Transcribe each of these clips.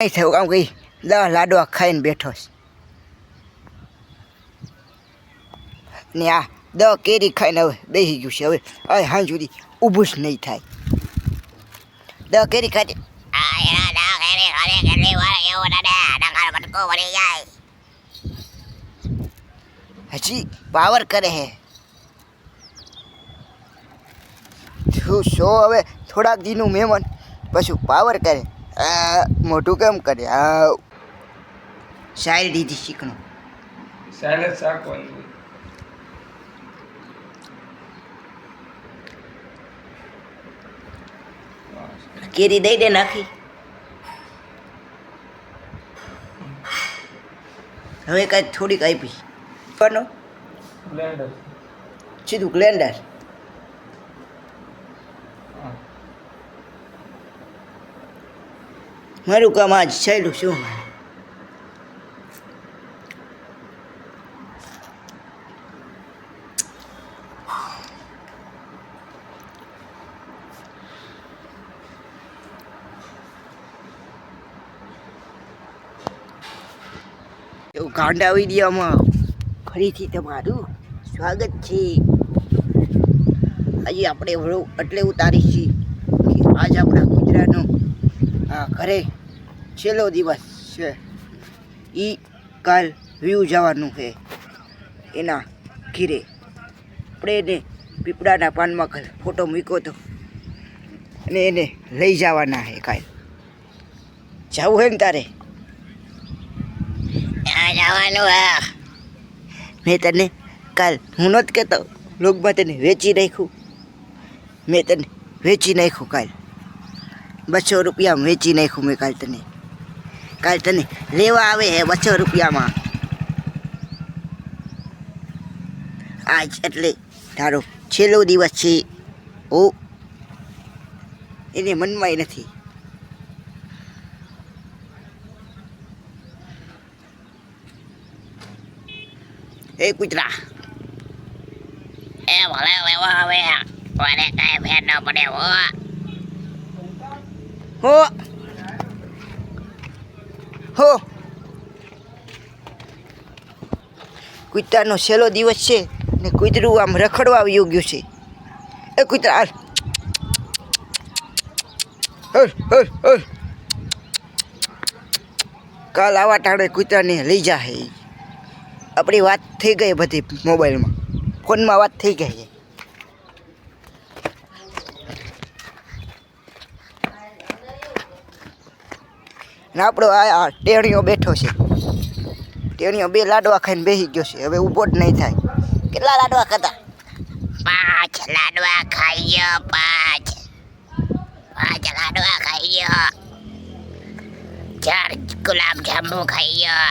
નહીં થયું કામ કઈ 10 લાડવા ખાઈને બેઠો છે ને આ 10 કેરી ખાઈને હવે બેસી ગયું છે. હવે હાંજ સુધી ઊભું જ નહીં થાય. 10 કેરી ખાઈ હજી પાવર કરે હે શો. હવે થોડાક દીનું મહેમાન પછી પાવર કરે. મોટું કેમ કરે? હા સાયલ દીધી શીખણું સાયલ જ શાકવાનું. કેરી દઈ દે નાખી. હવે કાંઈ થોડીક આપી કોનો બ્લેન્ડર સીધું ગ્લેન્ડર. મારું કામ આજ ચાલ્યું શું? એવું ગાંડા વિડીયોમાં ફરીથી તમારું સ્વાગત છે. આજે આપણે એટલે ઉતારી છીએ કે આજ આપણા ગુજરાતનો ઘરે છેલ્લો દિવસ છે. કાલ વ્યૂ જવાનું છે એના ઘીરે. આપણે એને પીપળાના પાનમાં ફોટો મૂક્યો હતો અને એને લઈ જવાના છે કાલ. જવું હોય ને તારે જવાનું. મેં તને કાલ હું નહોતો કહેતો લોકમાં તને વેચી નાખ્યું. મેં તને વેચી નાખ્યું કાલ 200 રૂપિયામાં વેચી નાખ્યું મેં કાલ તને લેવા આવે હે 200 રૂપિયામાં. આજ એટલે તારો છેલ્લો દિવસ છે. ઓ એને મનમાંય નથી. એ કૂતરા ભલે લેવા આવે મને કાંઈ ફેર ન પડે. હો કૂતરાનો છેલ્લો દિવસ છે ને કૂતરું આમ રખડવા આવી ગયું છે. એ કૂતરા કાલ આવા ટાણે કૂતરાને લઈ જાહે. આપણી વાત થઈ ગઈ બધી મોબાઈલમાં ફોનમાં વાત થઈ ગઈ છે. ને આપણો આ ટેણીઓ બેઠો છે. ટેણીઓ 2 લાડવા ખાઈને બેસી ગયો છે. હવે ઊભો જ નહીં થાય. કેટલા લાડવા ખાધા? 5 લાડવા ખાઈ ગયો. 5 લાડવા ખાઈ ગયો. 4 ગુલાબ જાંબુ ખાઈ ગયો.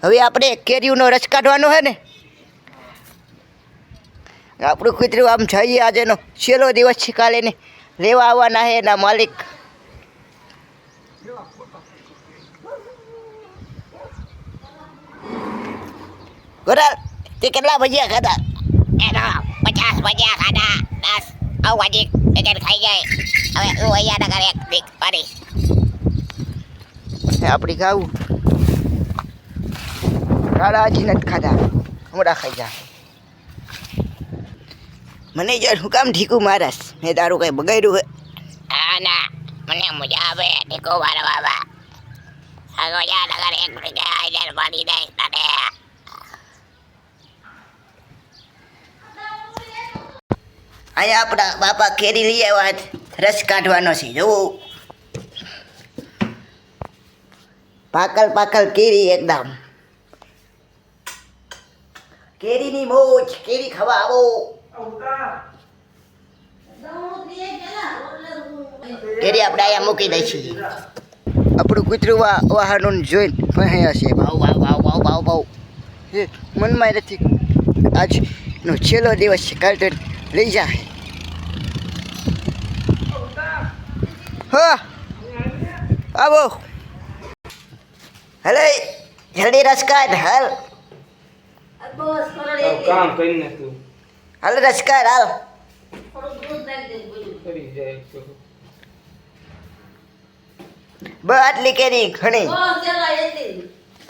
હવે આપણે કેરીઓનો રસ કાઢવાનો છે ને. આપણું કૂતરું આમ જઈએ. આજેનો છેલ્લો દિવસ છે. કાલે ને લેવા આવવાના છે એના માલિક. ગોરાલ તે કેટલા ભજીયા ખાધા? એનો 50 ભજીયા ખાધા. 10 ભાજી પેકેટ ખાઈ જાય. હવે હું અહીંયા ઘરે એક પાડીશ. આપણી ખાવું રાડા હજી નથી ખાધા. હમણાં ખાઈ જા. મને યાર હું કામ ઢીકું મારસ? મેં તારું કઈ બગાડ્યું હોય? હા ના મને મજા આવે ઢીકો મારવામાં. અહીંયા એક ભેગા પાડી દે તને. અહીંયા આપણા બાપા કેરી લઈ આવ્યા. રસ કાઢવાનો છે. જોવું પાકલ કેરી એકદમ. કેરીની મોજ. કેરી ખાવા આવો. કેરી આપણે અહીંયા મૂકી દઈ છીએ. આપણું કૂતરું વાહનો જોઈને ભણ્યા છે. ભાવ મનમાં નથી. આજનો છેલ્લો દિવસ છે. કાલ તો લઈ જાય. હા આવો. હલે જલ્દી રસ કાઢ હાલ. કામ કરીને તું હાલ રસકાર હાલ કરી જાય તો બસ આટલી કેરી ઘણી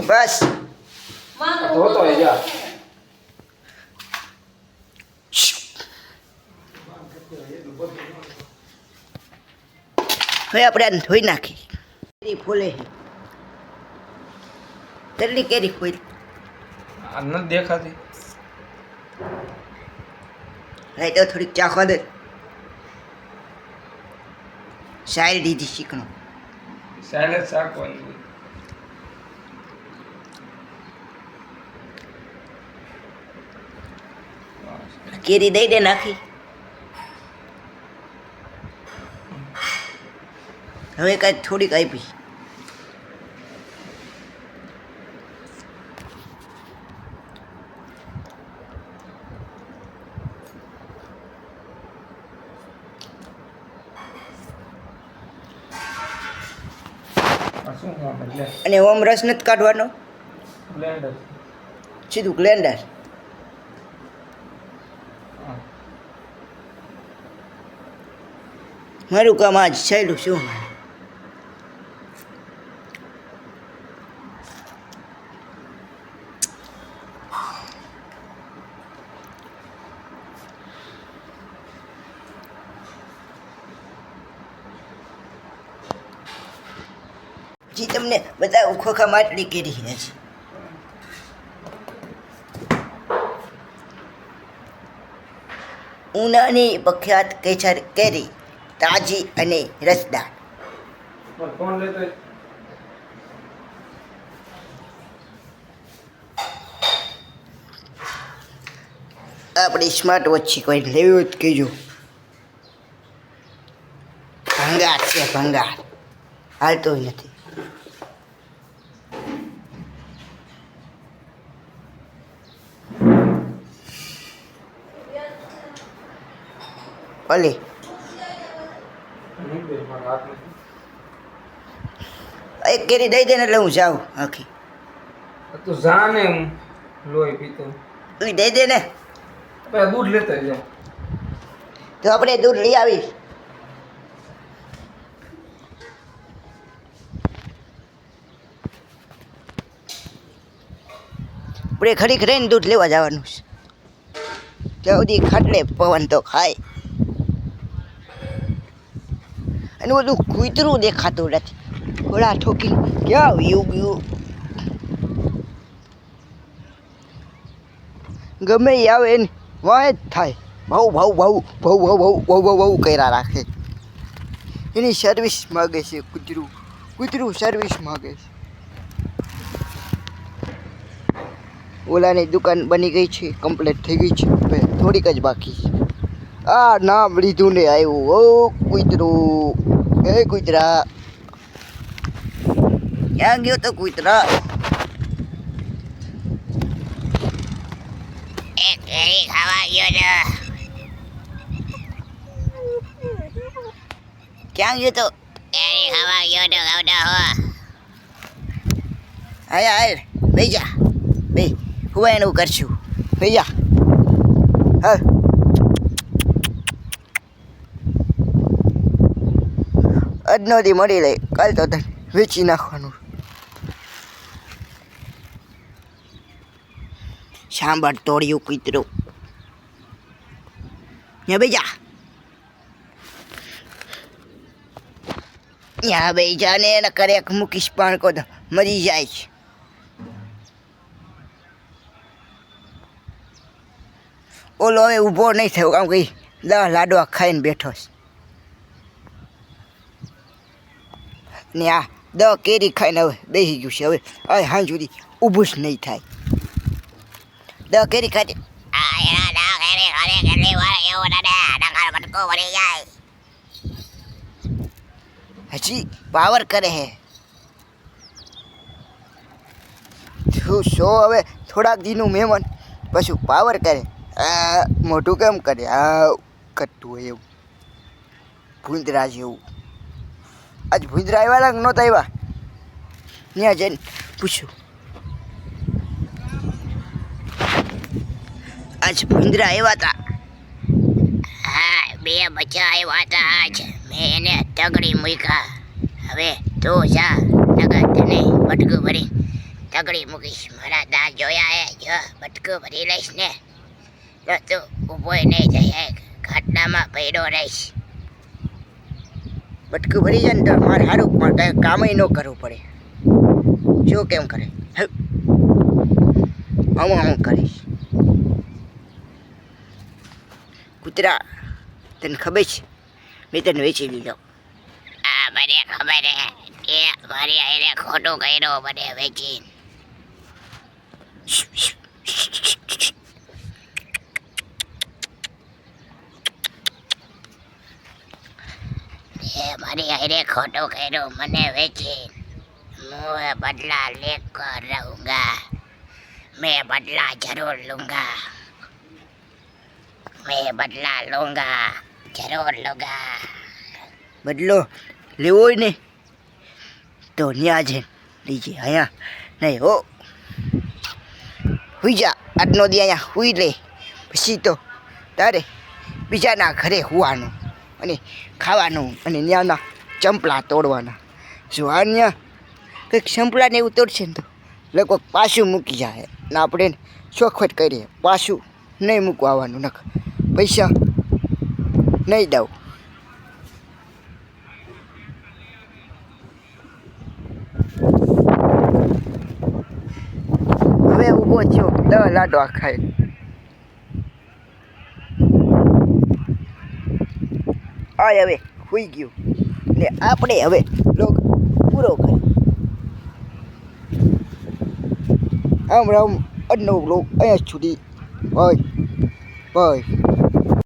બસ ધોતો હોય જા હવે આપણે આને ધોઈ નાખી કેરી ફૂલે તેટલી કેરી ફૂલ આ નથી દેખાતી લઈ તો થોડીક ચાખવા દે શાયરી દીધી શીખણો સહેલે શાકવાની કેરી દઈ દે નાખી હવે કાંઈ થોડીક આપી શું કામ એટલે અને ઓમ રસ નથી કાઢવાનો બ્લેન્ડર સીધું ગ્લેન્ડર મારું કામ આજ છેલ્લું શું જી તમને બધા ખોખા માટલી કેરી છે ઉનાની પ્રખ્યાત કેસર કેરી તાજી અને રસદાર કોણ લેતો આપણી સ્માર્ટ વોચ છે કોઈ લેવી હોય તો કહેજો ભંગાર છે ભંગાર હાલતો નથી ઓલી એક કેરી દઈ દે ને એટલે હું જાઉં આખી તું જાને હું લોહી પીતો એ દઈ દે ને પેલા દૂધ લેતા જાઉં તો આપણે દૂધ લઈ આવીશ આપણે ખરીક રહીને દૂધ લેવા જવાનું છે ત્યાં સુધી ખાટલે પવન તો ખાય અને બધું કૂતરું દેખાતું નથી ઘોડા ઠોકી ક્યાં વયું ગયું ગમે એ આવે એને વાય જ થાય ભાવ ભાવ ભાવ ભાવ ભાવ ભાવ ભાવ ભાવ ભાવ કર્યા રાખે એની સર્વિસ માગે છે કૂતરું કૂતરું સર્વિસ માગે છે ઓલાની દુકાન બની ગઈ છે કમ્પ્લીટ થઈ ગઈ છે હવે થોડીક જ બાકી છે આ નામ લીધું ને આવ્યું ઓ કૂતરું એ કૂતરા ક્યાં ગયો તો કૂતરા એક કેરી ખાવા ગયો ને ક્યાં ગયો તો કેરી ખાવા ગયો તો ગાવડા હો આયા આય બેસી જા બે હું એનું કરશું ભૈયા હા અજનોથી મળી લે કાલ તો તને વેચી નાખવાનું સાંભળ તોડ્યું કૂતરું ને બેજા ત્યાં બેજા ને એને કરે મૂકીશ પણ કો મરી જાય છે ઓલો હવે ઊભો નહીં થયો કામ કંઈ લાડવા ખાઈને બેઠો છે ને આ કેરી ખાઈને હવે બેસી ગયું છે હવે હવે હાં સુધી ઊભું જ નહીં થાય કેરી ખાઈ હજી પાવર કરે હે શું હવે થોડાક દીનું મહેમાન પછી પાવર કરે મોટું કેમ કરે આ કરતું હોય એવું ભૂંદરા જેવું આજ ભૂંદરા આવ્યા કે નહોતા આવ્યા ત્યાં જઈને પૂછ્યું આજ ભૂંદરા આવ્યા હતા. હા, 2 બચ્ચા આવ્યા હતા આજ. મેં એને તગડી મૂક્યા. હવે તું જા, નગર તને બટકું ભરી તગડી મૂકીશ. મારા દાંત જોયા હે, જો બટકું ભરી લઈશ ને તો તું ઊભોય નહીં જાય, ખાટલામાં પડ્યો રહીશ. બટકું ભરી જાય ને તો મારે સારું પણ કાંઈ કામય ન કરવું પડે. જો કેમ કરે હું કરીશ. કૂતરા, તને ખબર છે મેં તને વેચી લીધો. હા, મને ખબર હે કે મારી આઈને ખોટું કર્યું મને વેચી. મારી આઈને ખોટું કર્યું મને વેચી. मैं बदला लेकर रहूंगा. मैं बदला जरूर लूंगा. मैं बदला लूंगा, जरूर लूंगा. બદલો લેવો હોય ને તો ન્યા છે લીજે, અહીંયા નહીં હો. હુઈ જા, આજનો દી અહીંયા હુઈ લે. પછી તો તારે બીજાના ઘરે હોવાનું અને ખાવાનું અને ત્યાંના ચંપલા તોડવાના. જો આ ત્યાં કંઈક ચંપલાને એવું તોડશે ને તો લોકો પાછું મૂકી જાય ને આપણે ચોખવટ કરીએ પાછું નહીં મૂકવા આવવાનું. નખ પૈસા નહીં દઉં. હવે ઊભો થયો 10 લાડવા ખાય. આ હવે સુઈ ગયું ને આપણે હવે લોક પૂરો કરી. આમ આજનો બ્લોગ અહીંયા સુધી. Bye bye.